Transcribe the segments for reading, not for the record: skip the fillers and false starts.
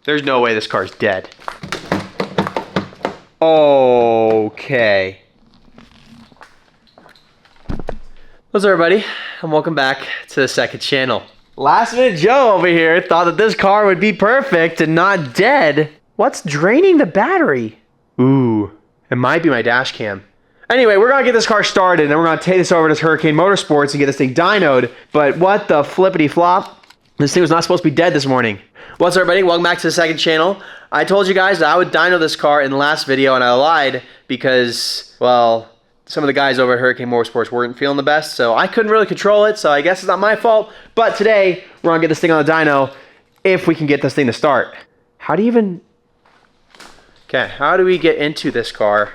There's no way this car's dead. Okay. What's up, everybody? And welcome back to the second channel. Last minute Joe over here thought that this car would be perfect and not dead. What's draining the battery? Ooh, it might be my dash cam. Anyway, we're gonna get this car started and we're gonna take this over to Hurricane Motorsports and get this thing dynoed. But what the flippity flop? This thing was not supposed to be dead this morning. What's up, everybody? Welcome back to the second channel. I told you guys that I would dyno this car in the last video and I lied because, well, some of the guys over at Hurricane Motorsports weren't feeling the best, so I couldn't really control it, so I guess it's not my fault. But today, we're gonna get this thing on the dyno if we can get this thing to start. How do you even... Okay, how do we get into this car?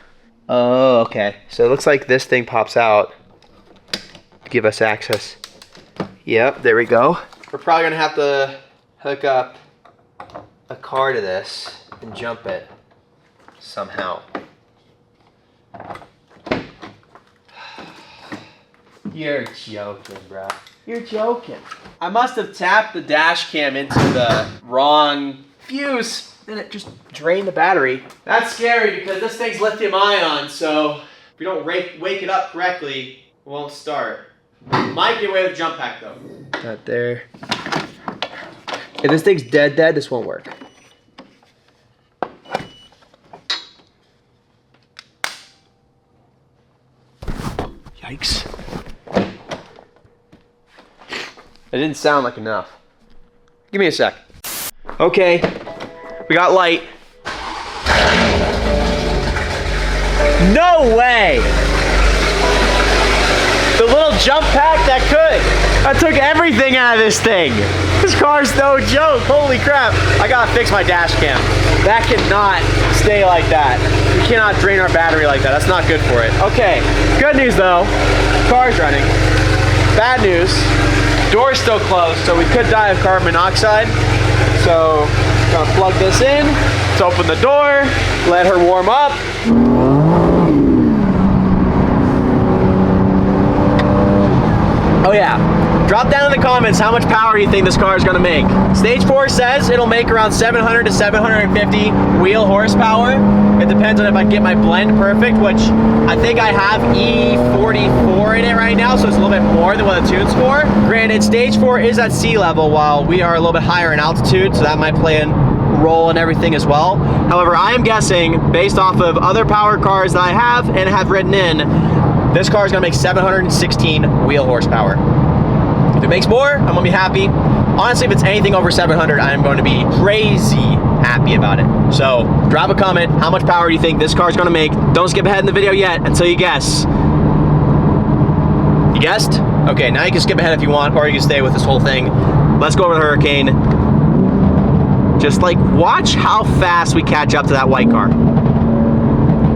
Oh, okay. So it looks like this thing pops out to give us access. Yep, there we go. We're probably gonna have to hook up a car to this and jump it somehow. You're joking, bro. You're joking. I must have tapped the dash cam into the wrong fuse and it just drained the battery. That's scary because this thing's lithium ion, so if we don't wake it up correctly, it won't start. Might get away with jump pack though. Not there. If this thing's dead, this won't work. Yikes. It didn't sound like enough. Give me a sec. Okay, we got light. No way! The little jump pack that could. I took everything out of this thing. This car's no joke, holy crap. I gotta fix my dash cam. That cannot stay like that. We cannot drain our battery like that, that's not good for it. Okay, good news though, car's running. Bad news, door's still closed, so we could die of carbon monoxide. So, gonna plug this in, let's open the door, let her warm up. Oh yeah, drop down in the comments how much power you think this car is gonna make. Stage 4 says it'll make around 700 to 750 wheel horsepower. It depends on if I get my blend perfect, which I think I have E44 in it right now, so it's a little bit more than what the tune's for. Granted, stage 4 is at sea level while we are a little bit higher in altitude, so that might play a role in everything as well. However, I am guessing, based off of other power cars that I have and have ridden in, this car is gonna make 716 wheel horsepower. If it makes more, I'm gonna be happy. Honestly, if it's anything over 700, I'm going to be crazy happy about it. So drop a comment, how much power do you think this car is gonna make? Don't skip ahead in the video yet until you guess. You guessed? Okay, now you can skip ahead if you want, or you can stay with this whole thing. Let's go over the Hurricane. Just like, watch how fast we catch up to that white car.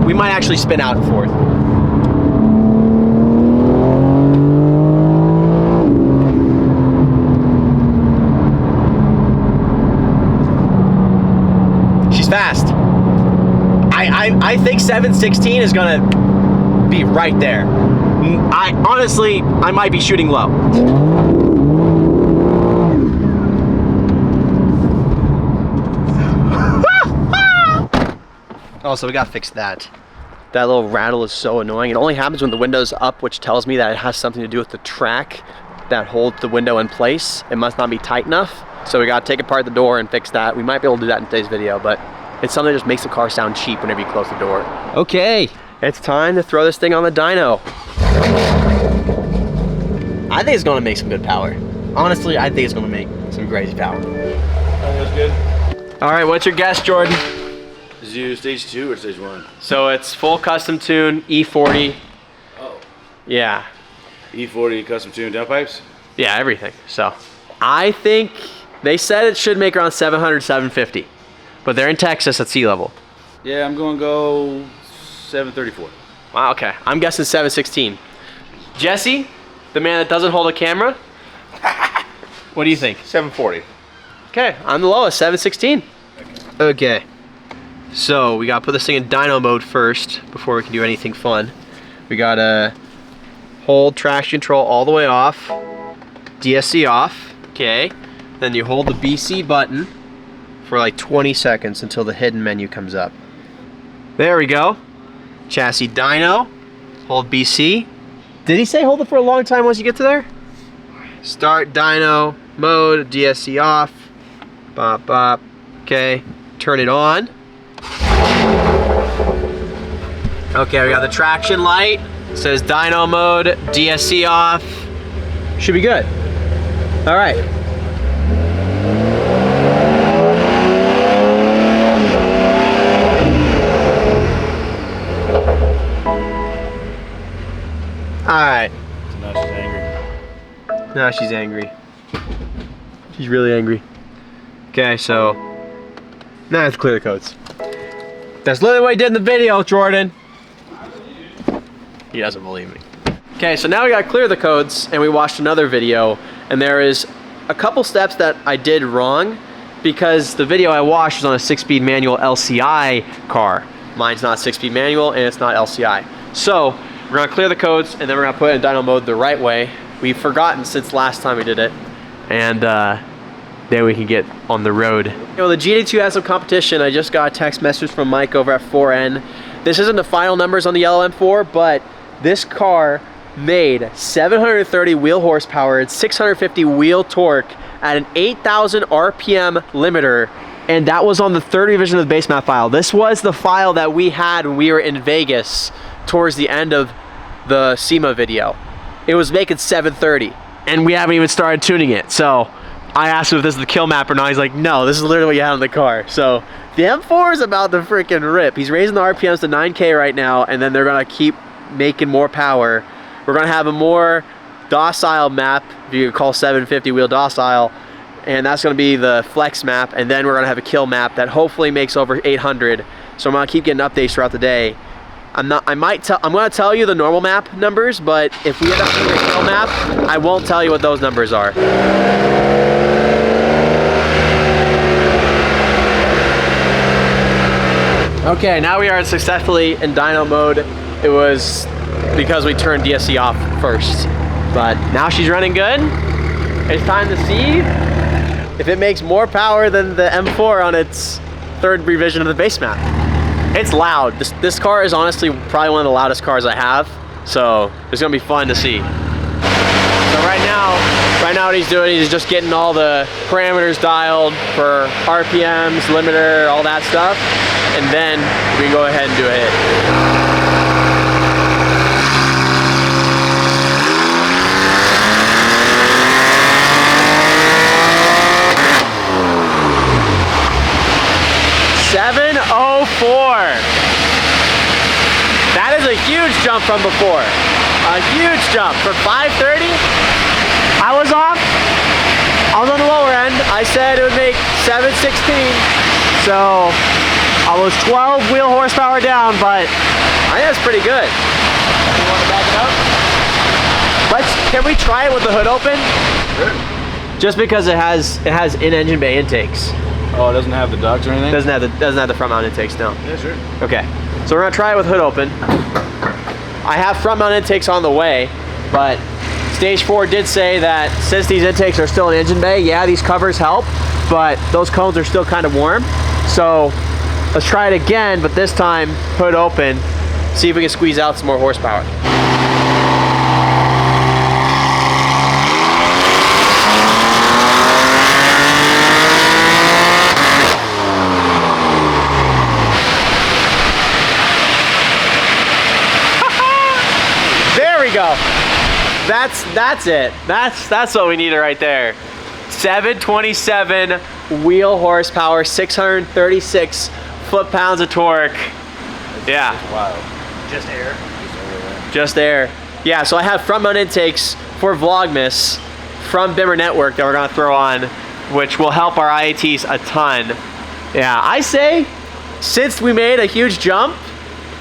We might actually spin out and forth. Fast. I think 716 is gonna be right there. Honestly, I might be shooting low. Also, we gotta fix that. That little rattle is so annoying. It only happens when the window's up, which tells me that it has something to do with the track that holds the window in place. It must not be tight enough. So we gotta take apart the door and fix that. We might be able to do that in today's video, but it's something that just makes the car sound cheap whenever you close the door. Okay, it's time to throw this thing on the dyno. I think it's gonna make some good power. Honestly, I think it's gonna make some crazy power. That's good. All right, what's your guess, Jordan? Is you stage 2 or stage 1? So it's full custom tune, E40. Oh. Yeah. E40 custom tune downpipes? Yeah, everything. So I think they said it should make around 700, 750. But they're in Texas at sea level. Yeah, I'm gonna go 734. Wow, okay. I'm guessing 716. Jesse, the man that doesn't hold a camera, what do you think? 740. Okay, I'm the lowest, 716. Okay, so we gotta put this thing in dyno mode first before we can do anything fun. We gotta hold traction control all the way off, DSC off, okay. Then you hold the BC button for like 20 seconds until the hidden menu comes up. There we go. Chassis dyno. Hold BC. Did he say hold it for a long time once you get to there? Start dyno mode, DSC off. Bop, bop. Okay, turn it on. Okay, we got the traction light. It says dyno mode, DSC off. Should be good. All right. All right. Now she's angry. Now she's angry. She's really angry. Okay, so now I have to clear the codes. That's literally what I did in the video, Jordan. He doesn't believe me. Okay, so now we gotta clear the codes, and we watched another video, and there is a couple steps that I did wrong because the video I watched was on a 6-speed manual LCI car. Mine's not 6-speed manual, and it's not LCI. So we're gonna clear the codes, and then we're gonna put it in dyno mode the right way. We've forgotten since last time we did it, and then we can get on the road. You know, the GT2 has some competition. I just got a text message from Mike over at 4N. This isn't the final numbers on the yellow M4, but this car made 730 wheel horsepower and 650 wheel torque at an 8,000 RPM limiter, and that was on the third revision of the base map file. This was the file that we had when we were in Vegas towards the end of the SEMA video. It was making 730, and we haven't even started tuning it. So I asked him if this is the kill map or not. He's like, no, this is literally what you had on the car. So the M4 is about to freaking rip. He's raising the RPMs to 9K right now, and then they're gonna keep making more power. We're gonna have a more docile map, if you could call 750 wheel docile, and that's gonna be the flex map, and then we're gonna have a kill map that hopefully makes over 800. So I'm gonna keep getting updates throughout the day. I'm gonna tell you the normal map numbers, but if we end up doing a kill map, I won't tell you what those numbers are. Okay, now we are successfully in dyno mode. It was because we turned DSC off first, but now she's running good. It's time to see if it makes more power than the M4 on its third revision of the base map. It's loud. This car is honestly probably one of the loudest cars I have, so it's gonna be fun to see. So right now what he's doing, he's just getting all the parameters dialed for RPMs, limiter, all that stuff, and then we can go ahead and do a hit. 704. That is a huge jump from before. A huge jump from 530. I was off. I was on the lower end. I said it would make 716. So I was 12 wheel horsepower down, but I think that's pretty good. You want to back it up? Can we try it with the hood open? Sure. Just because it has in-engine bay intakes. Oh, it doesn't have the ducts or anything? Doesn't have the front mount intakes, no. Yeah, sure. Okay, so we're gonna try it with hood open. I have front mount intakes on the way, but Stage 4 did say that since these intakes are still in engine bay, yeah, these covers help, but those cones are still kind of warm. So let's try it again, but this time hood open, see if we can squeeze out some more horsepower. Go. That's it. That's what we needed right there. 727 wheel horsepower, 636 foot-pounds of torque. Yeah. Wow. Just air. Just air. Yeah, so I have front mount intakes for Vlogmas from Bimmer Network that we're gonna throw on, which will help our IATs a ton. Yeah, I say, since we made a huge jump,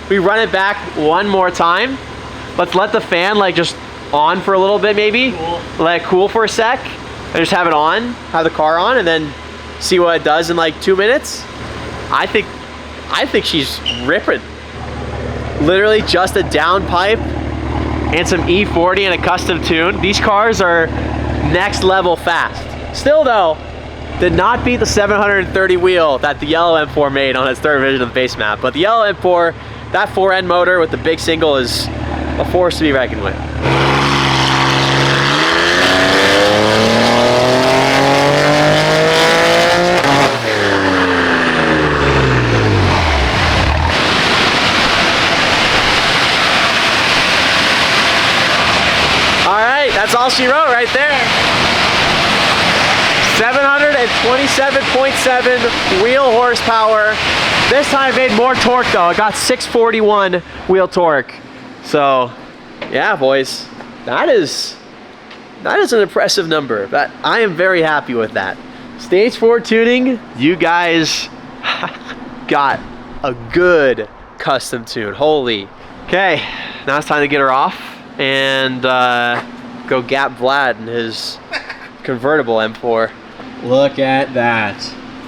we run it back one more time. Let's let the fan like just on for a little bit maybe. Cool. Let it cool for a sec. And just have it on, have the car on, and then see what it does in like 2 minutes. I think she's ripping. Literally just a downpipe and some E40 and a custom tune. These cars are next level fast. Still though, did not beat the 730 wheel that the yellow M4 made on its third version of the base map. But the yellow M4, that 4N motor with the big single is a force to be reckoned with. All right, that's all she wrote right there. 727.7 wheel horsepower. This time it made more torque though. It got 641 wheel torque. So, yeah, boys, that is an impressive number. I am very happy with that. Stage 4 tuning, you guys got a good custom tune. Holy. Okay, now it's time to get her off and go gap Vlad in his convertible M4. Look at that.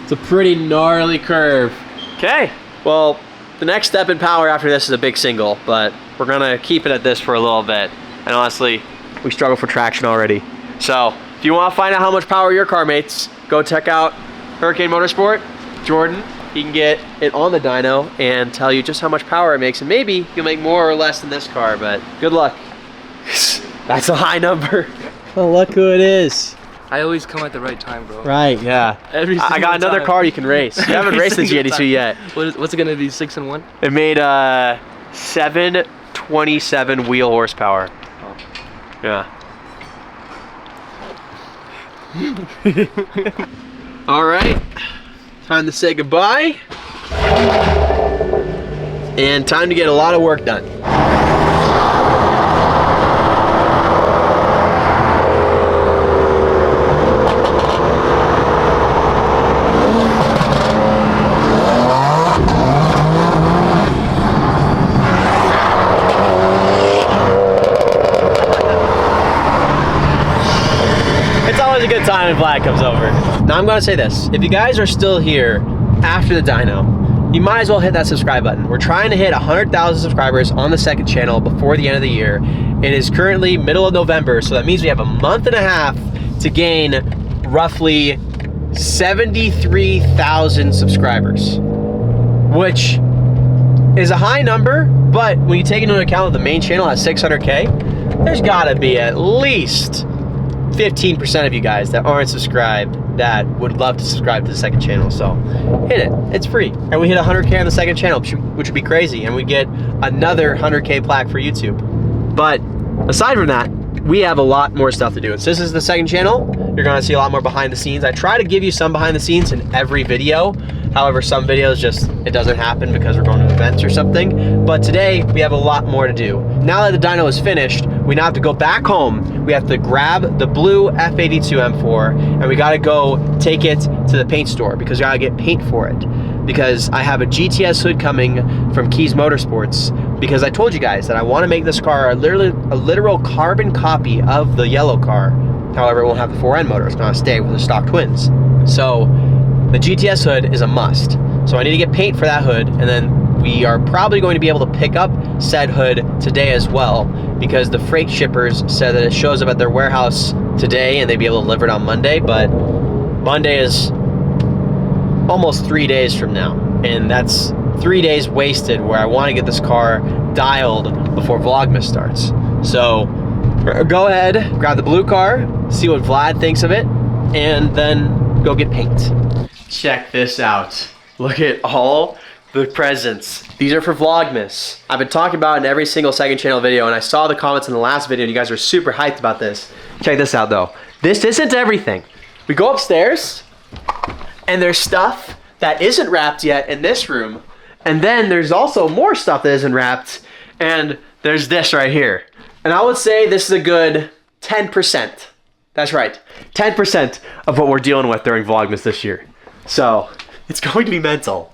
It's a pretty gnarly curve. Okay, well, the next step in power after this is a big single, but we're gonna keep it at this for a little bit. And honestly, we struggle for traction already. So, if you wanna find out how much power your car makes, go check out Hurricane Motorsport, Jordan. He can get it on the dyno and tell you just how much power it makes, and maybe you'll make more or less than this car, but good luck. That's a high number. Oh, look who it is. I always come at the right time, bro. Right, yeah. I got another car you can race. You haven't raced the G82 yet. What's it gonna be, 6 and 1? It made 727 wheel horsepower. Oh. Yeah. All right, time to say goodbye. And time to get a lot of work done. A good time when Vlad comes over. Now I'm gonna say this, if you guys are still here after the dyno, you might as well hit that subscribe button. We're trying to hit 100,000 subscribers on the second channel before the end of the year. It is currently middle of November, so that means we have a month and a half to gain roughly 73,000 subscribers, which is a high number, but when you take into account that the main channel has 600K, there's gotta be at least 15% of you guys that aren't subscribed that would love to subscribe to the second channel. So hit it, it's free. And we hit 100K on the second channel, which would be crazy. And we get another 100K plaque for YouTube. But aside from that, we have a lot more stuff to do. So this is the second channel. You're gonna see a lot more behind the scenes. I try to give you some behind the scenes in every video. However, some videos just, it doesn't happen because we're going to events or something. But today, we have a lot more to do. Now that the dyno is finished, we now have to go back home. We have to grab the blue F82 M4 and we gotta go take it to the paint store because we gotta get paint for it. Because I have a GTS hood coming from Keys Motorsports, because I told you guys that I wanna make this car a literal carbon copy of the yellow car. However, it won't have the 4N motor, it's gonna stay with the stock twins. So, the GTS hood is a must. So I need to get paint for that hood, and then we are probably going to be able to pick up said hood today as well, because the freight shippers said that it shows up at their warehouse today and they'd be able to deliver it on Monday, but Monday is almost 3 days from now, and that's 3 days wasted where I want to get this car dialed before Vlogmas starts. So go ahead, grab the blue car, see what Vlad thinks of it, and then go get paint. Check this out. Look at all the presents. These are for Vlogmas. I've been talking about it in every single second channel video, and I saw the comments in the last video and you guys are super hyped about this. Check this out though. This isn't everything. We go upstairs and there's stuff that isn't wrapped yet in this room, and then there's also more stuff that isn't wrapped, and there's this right here. And I would say this is a good 10%. That's right, 10% of what we're dealing with during Vlogmas this year. So, it's going to be mental.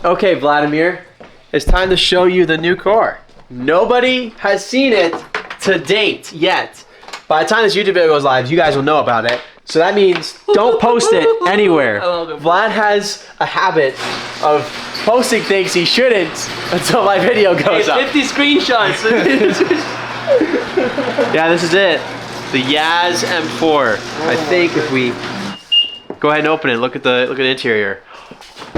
Okay, Vladimir, it's time to show you the new car. Nobody has seen it to date yet. By the time this YouTube video goes live, you guys will know about it. So that means don't post it anywhere. Vlad has a habit of posting things he shouldn't until my video goes up. 50 screenshots. Yeah, this is it. The Yaz M4. I think if we Go ahead and open it. Look at the interior.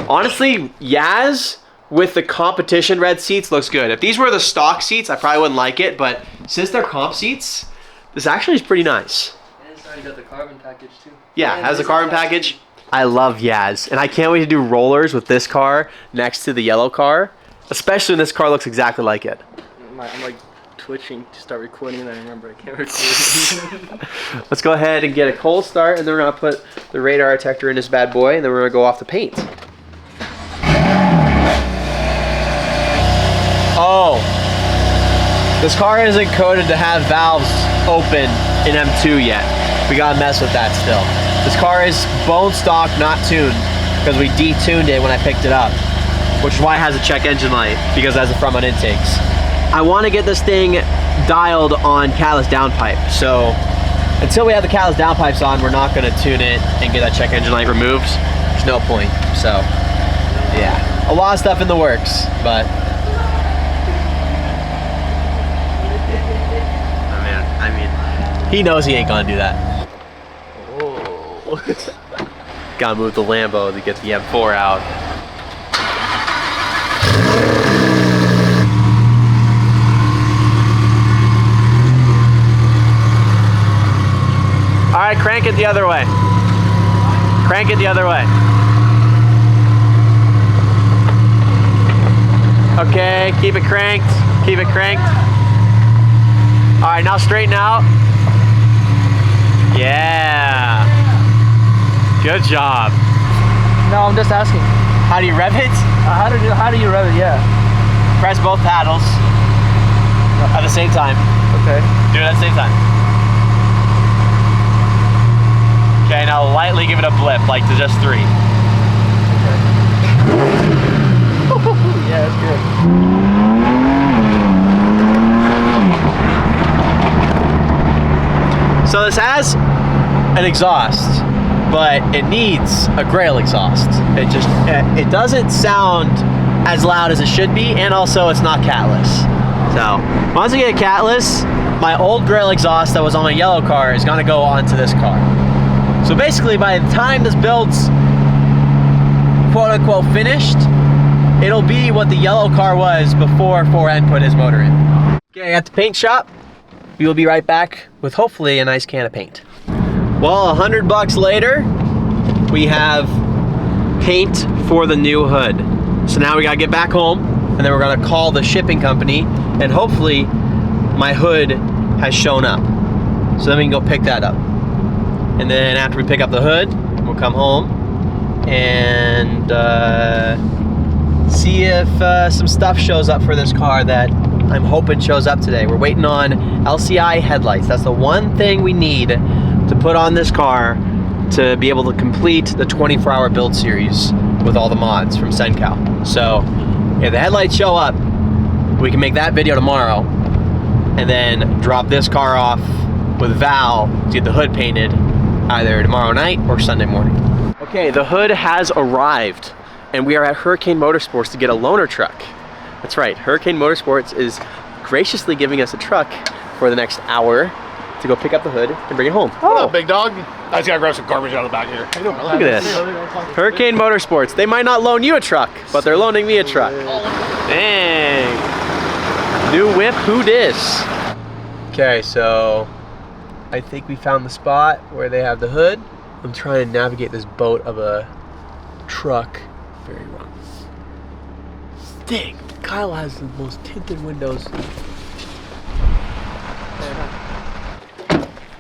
Honestly, Yaz with the competition red seats looks good. If these were the stock seats, I probably wouldn't like it, but since they're comp seats, this actually is pretty nice. And it's already got the carbon package too. Yeah, it has the carbon package. I love Yaz, and I can't wait to do rollers with this car next to the yellow car, especially when this car looks exactly like it. I'm like twitching to start recording, and I remember I can't record. Let's go ahead and get a cold start, and then we're gonna put the radar detector in this bad boy, and then we're gonna go off the paint. Oh, this car isn't coded to have valves open in M2 yet. We gotta mess with that still. This car is bone stock, not tuned, because we detuned it when I picked it up, which is why it has a check engine light, because it has the front mount intakes. I want to get this thing dialed on catalyst downpipe, so until we have the catalyst downpipes on, we're not going to tune it and get that check engine light removed. There's no point. So yeah, a lot of stuff in the works, but I mean, he knows he ain't gonna do that. Oh. Gotta move the Lambo to get the M4 out. All right, crank it the other way. Crank it the other way. Okay, keep it cranked. Keep it cranked. All right, now straighten out. Yeah. Good job. No, I'm just asking. How do you rev it? How do you rev it? Yeah. Press both paddles at the same time. Okay. Do it at the same time. Okay, now lightly give it a blip, like to just 3. Yeah, that's good. So this has an exhaust, but it needs a Grail exhaust. It doesn't sound as loud as it should be, and also it's not catless. So once I get a catless, my old Grail exhaust that was on my yellow car is gonna go onto this car. So basically, by the time this build's quote-unquote finished, it'll be what the yellow car was before 4N put his motor in. Okay, at the paint shop, we will be right back with hopefully a nice can of paint. Well, $100 later, we have paint for the new hood. So now we gotta get back home, and then we're gonna call the shipping company, and hopefully my hood has shown up. So then we can go pick that up. And then after we pick up the hood, we'll come home and see if some stuff shows up for this car that I'm hoping shows up today. We're waiting on LCI headlights. That's the one thing we need to put on this car to be able to complete the 24-hour build series with all the mods from Sencal. So if the headlights show up, we can make that video tomorrow and then drop this car off with Val to get the hood painted either tomorrow night or Sunday morning. Okay, the hood has arrived and we are at Hurricane Motorsports to get a loaner truck. That's right, Hurricane Motorsports is graciously giving us a truck for the next hour to go pick up the hood and bring it home. What up, big dog? I just gotta grab some garbage out of the back here. Look at this. Hurricane Motorsports. They might not loan you a truck, but they're loaning me a truck. Dang. New whip, who dis? Okay, so I think we found the spot where they have the hood. I'm trying to navigate this boat of a truck very wrong. Dang, Kyle has the most tinted windows.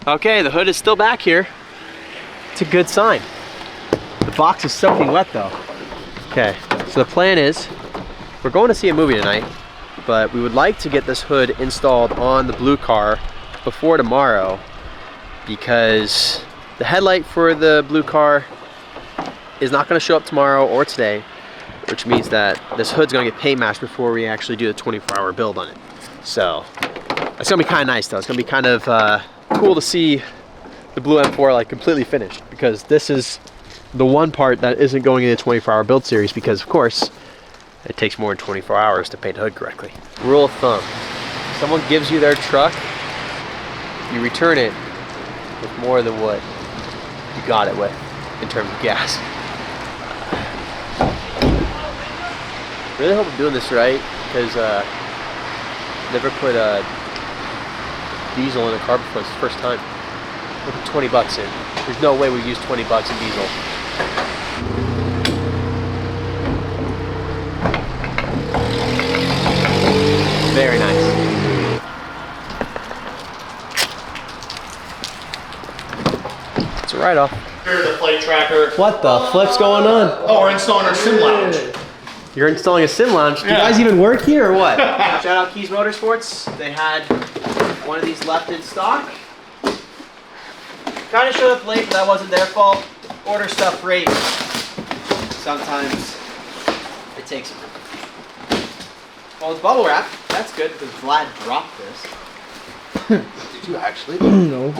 Okay, the hood is still back here. It's a good sign. The box is soaking wet though. Okay, so the plan is, we're going to see a movie tonight, but we would like to get this hood installed on the blue car before tomorrow because the headlight for the blue car is not going to show up tomorrow or today, which means that this hood's going to get paint matched before we actually do the 24-hour build on it. So it's going to be kind of nice though. It's going to be kind of cool to see the blue M4 like completely finished, because this is the one part that isn't going in the 24-hour build series, because of course it takes more than 24 hours to paint a hood correctly. Rule of thumb, if someone gives you their truck, you return it with more than what you got it with. in terms of gas. Really hope I'm doing this right, because never put diesel in a car before. It's the first time. We'll put 20 bucks in. There's no way we use 20 bucks in diesel. Very nice. It's a write-off. Here's the flight tracker. What the flip's going on? Oh, we're installing our sim lounge. You're installing a sim lounge. Do you guys even work here or what? Shout out Keys Motorsports. They had one of these left in stock. Kind of showed up late, but that wasn't their fault. Order stuff late. Sometimes it takes. Well, it's bubble wrap. That's good because Vlad dropped this. Did you actually? No.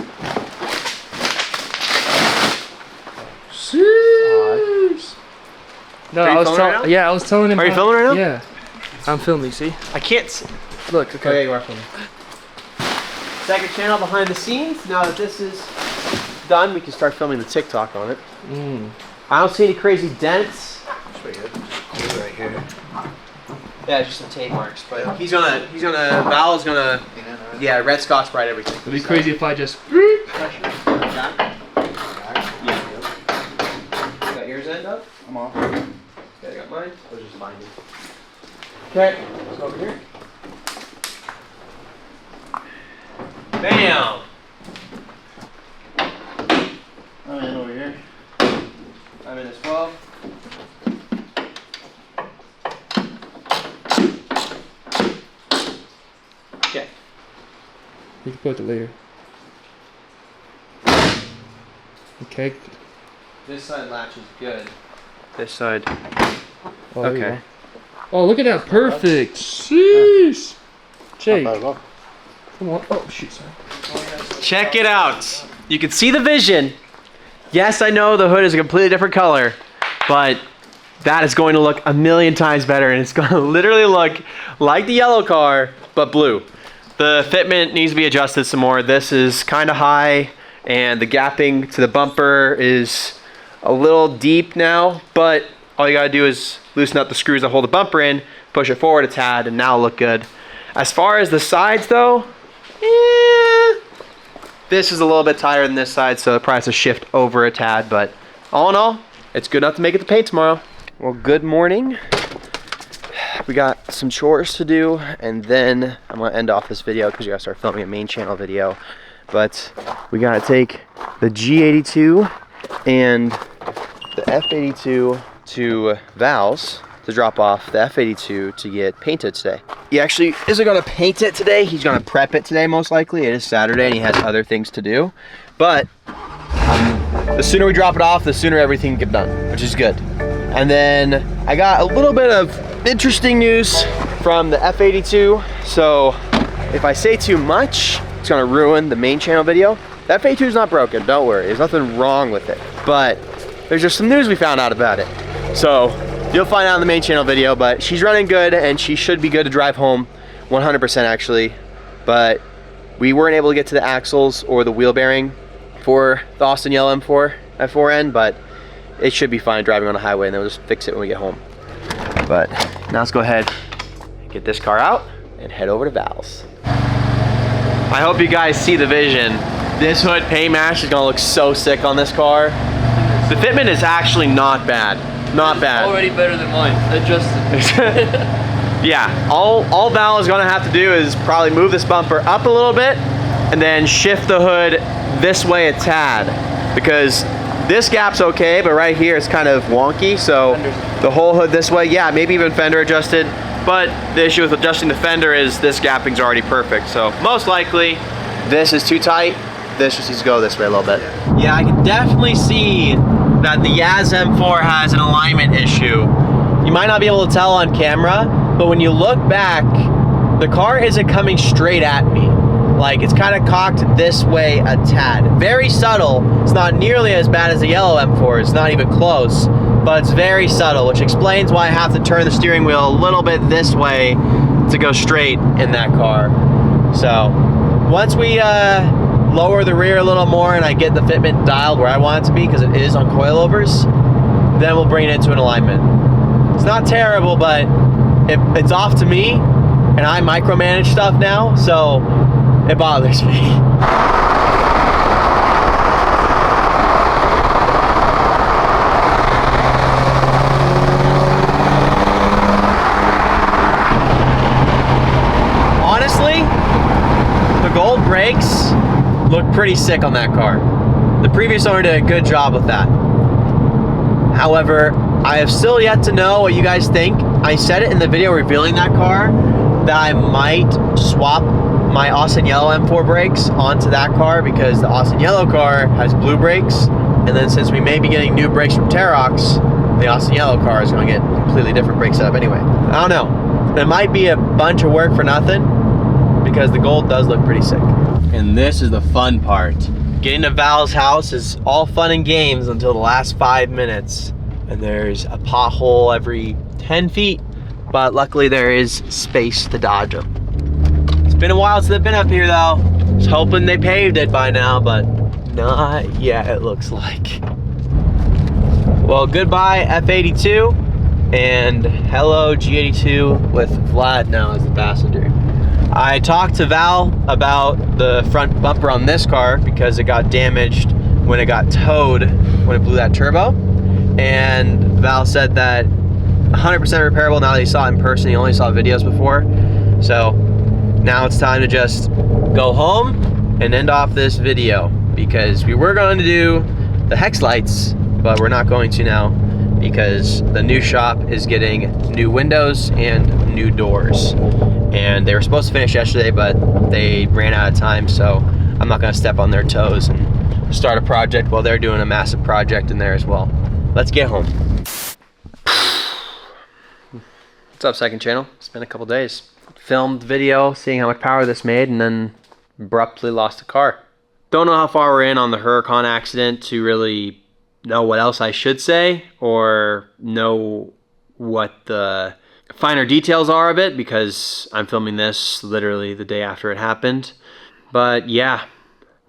No, Are you I was filming right now? telling. Yeah, I was telling him. Are you filming right now? Yeah, I'm filming. See, I can't. look. Okay. Oh yeah, you are filming. Second channel behind the scenes. Now that this is done, we can start filming the TikTok on it. I don't see any crazy dents. Right here. Yeah, just some tape marks. But Val's gonna, yeah, red Scotch Brite everything. It'd be crazy if I just. Yeah. Got yours end up? I'm off. Okay, I got mine. Or just mine. Okay, let's go over here. Bam! I'm in over here. I'm in as well. Okay. You can put it later. Okay. This side latch is good. This side. Oh, there you Okay. go. Oh, look at that! Perfect. Sheesh. Jake, Not bad at all. come on. Oh, shoot, sorry. Check it out. You can see the vision. Yes, I know the hood is a completely different color, but that is going to look a million times better, and it's going to literally look like the yellow car, but blue. The fitment needs to be adjusted some more. This is kind of high, and the gapping to the bumper is a little deep now, but all you gotta do is loosen up the screws that hold the bumper in, push it forward a tad, and now it'll look good. As far as the sides though, this is a little bit tighter than this side, so the price will shift over a tad, but all in all, it's good enough to make it to paint tomorrow. Well, good morning. We got some chores to do, and then I'm gonna end off this video because we gotta start filming a main channel video. But we gotta take the G82 and the F82 to Val's to drop off the F82 to get painted today. He actually isn't gonna paint it today. He's gonna prep it today, most likely. It is Saturday and he has other things to do. But the sooner we drop it off, the sooner everything can get done, which is good. And then I got a little bit of interesting news from the F82. So if I say too much, it's gonna ruin the main channel video. The F82 is not broken, don't worry. There's nothing wrong with it. But there's just some news we found out about it. So you'll find out in the main channel video, but she's running good and she should be good to drive home, 100% actually. But we weren't able to get to the axles or the wheel bearing for the Austin Yellow M4 F4N, but it should be fine driving on the highway, and then we'll just fix it when we get home. But now let's go ahead, get this car out, and head over to Val's. I hope you guys see the vision. This hood paint match is gonna look so sick on this car. The fitment is actually not bad. Not bad. Already better than mine. Adjusted. Yeah, all Val is gonna have to do is probably move this bumper up a little bit and then shift the hood this way a tad, because this gap's okay, but right here it's kind of wonky, so the whole hood this way, yeah, maybe even fender adjusted, but the issue with adjusting the fender is this gapping's already perfect, so most likely this is too tight. This just needs to go this way a little bit. Yeah, I can definitely see that the Yaz M4 has an alignment issue. You might not be able to tell on camera, but when you look back, the car isn't coming straight at me. Like, it's kind of cocked this way a tad. Very subtle. It's not nearly as bad as the yellow M4. It's not even close, but it's very subtle, which explains why I have to turn the steering wheel a little bit this way to go straight in that car. So once we lower the rear a little more and I get the fitment dialed where I want it to be, because it is on coilovers, then we'll bring it into an alignment. It's not terrible, but it's off to me, and I micromanage stuff now, so it bothers me. Honestly, the gold brakes look pretty sick on that car. The previous owner did a good job with that. However, I have still yet to know what you guys think. I said it in the video revealing that car that I might swap my Austin Yellow M4 brakes onto that car, because the Austin Yellow car has blue brakes, and then since we may be getting new brakes from Terox, the Austin Yellow car is going to get completely different brake setup anyway. I don't know. It might be a bunch of work for nothing, because the gold does look pretty sick. And this is the fun part. Getting to Val's house is all fun and games until the last 5 minutes. And there's a pothole every 10 feet, but luckily there is space to dodge them. It's been a while since they've been up here though. I was hoping they paved it by now, but not yet, it looks like. Well, goodbye F82, and hello G82 with Vlad now as the passenger. I talked to Val about the front bumper on this car because it got damaged when it got towed when it blew that turbo. And Val said that 100% repairable now that he saw it in person. He only saw videos before. So now it's time to just go home and end off this video, because we were going to do the hex lights, but we're not going to now because the new shop is getting new windows and new doors. And they were supposed to finish yesterday, but they ran out of time, so I'm not gonna step on their toes and start a project while they're doing a massive project in there as well. Let's get home. What's up, second channel? It's been a couple days. Filmed video, seeing how much power this made, and then abruptly lost the car. Don't know how far we're in on the Huracan accident to really know what else I should say, or know what the finer details are of it, because I'm filming this literally the day after it happened. But yeah,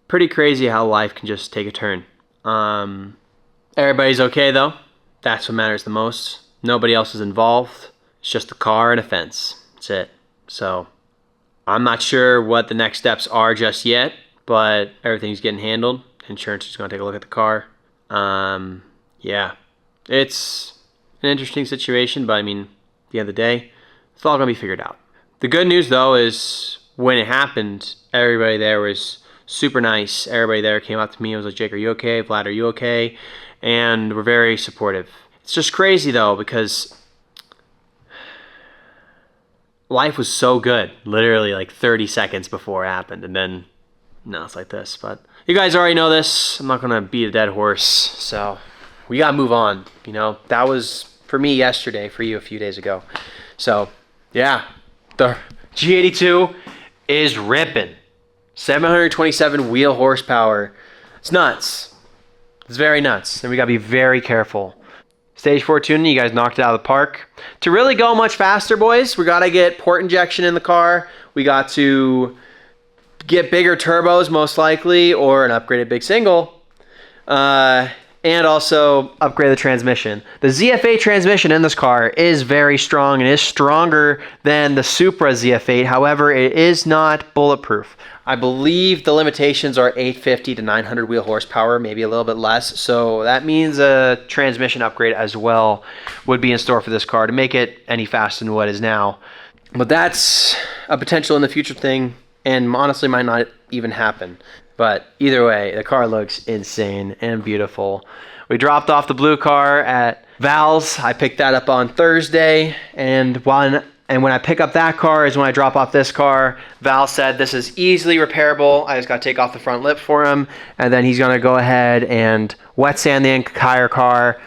pretty crazy how life can just take a turn. Everybody's okay though. That's what matters the most. Nobody else is involved. It's just the car and a fence. That's it. So I'm not sure what the next steps are just yet, but everything's getting handled. Insurance is going to take a look at the car. Yeah, it's an interesting situation, but I mean, at the end of the day, it's all gonna be figured out. The good news though is when it happened, everybody there was super nice. Everybody there came up to me and was like, Jake, are you okay? Vlad, are you okay? And we're very supportive. It's just crazy though, because life was so good, literally like 30 seconds before it happened, and then now it's like this. But you guys already know this. I'm not gonna beat a dead horse, so we gotta move on. You know, that was for me yesterday, for you a few days ago. So yeah, the G82 is ripping. 727 wheel horsepower. It's nuts. It's very nuts, and we gotta be very careful. Stage 4 tuning, you guys knocked it out of the park. To really go much faster, boys, we gotta get port injection in the car. We got to get bigger turbos, most likely, or an upgraded big single. And also upgrade the transmission. The ZF8 transmission in this car is very strong and is stronger than the Supra ZF8. However, it is not bulletproof. I believe the limitations are 850 to 900 wheel horsepower, maybe a little bit less. So that means a transmission upgrade as well would be in store for this car to make it any faster than what it is now. But that's a potential in the future thing, and honestly might not even happen. But either way, the car looks insane and beautiful. We dropped off the blue car at Val's. I picked that up on Thursday, and when I pick up that car is when I drop off this car. Val said this is easily repairable. I just got to take off the front lip for him, and then he's going to go ahead and wet sand the entire car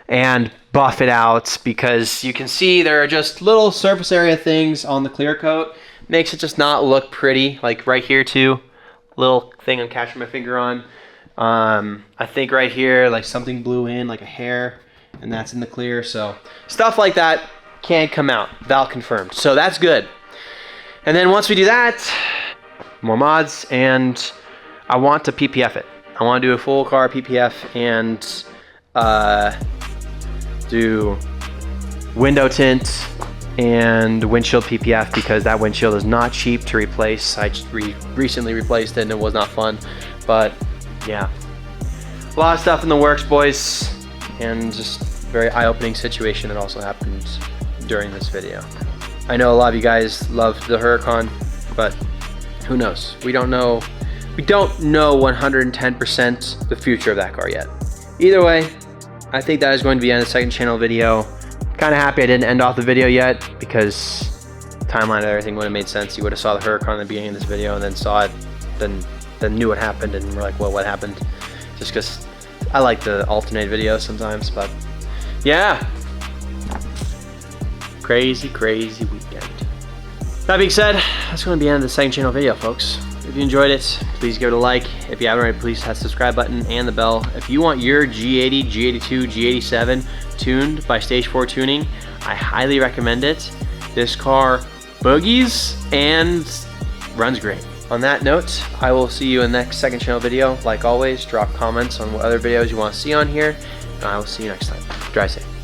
and buff it out, because you can see there are just little surface area things on the clear coat. Makes it just not look pretty, like right here too. Little thing I'm catching my finger on. I think right here, like something blew in, like a hair, and that's in the clear. So stuff like that can't come out. Val confirmed. So that's good. And then once we do that, more mods, and I want to PPF it. I want to do a full car PPF and do window tint and windshield PPF, because that windshield is not cheap to replace. I just recently replaced it and it was not fun, but yeah, a lot of stuff in the works, boys, and just very eye-opening situation that also happened during this video. I know a lot of you guys love the Huracan, but who knows? We don't know 110% the future of that car yet. Either way, I think that is going to be the end of the second channel video. Kind of happy I didn't end off the video yet, because timeline of everything would have made sense. You would have saw the Huracan in the beginning of this video and then saw it, then knew what happened, and we're like, well, what happened? Just because I like to alternate videos sometimes, but yeah. Crazy weekend. That being said, that's going to be the end of the second channel video, folks. If you enjoyed it, please give it a like. If you haven't already, please hit the subscribe button and the bell. If you want your G80, G82, G87 tuned by Stage 4 Tuning, I highly recommend it. This car boogies and runs great. On that note, I will see you in the next second channel video. Like always, drop comments on what other videos you want to see on here, and I will see you next time. Drive safe.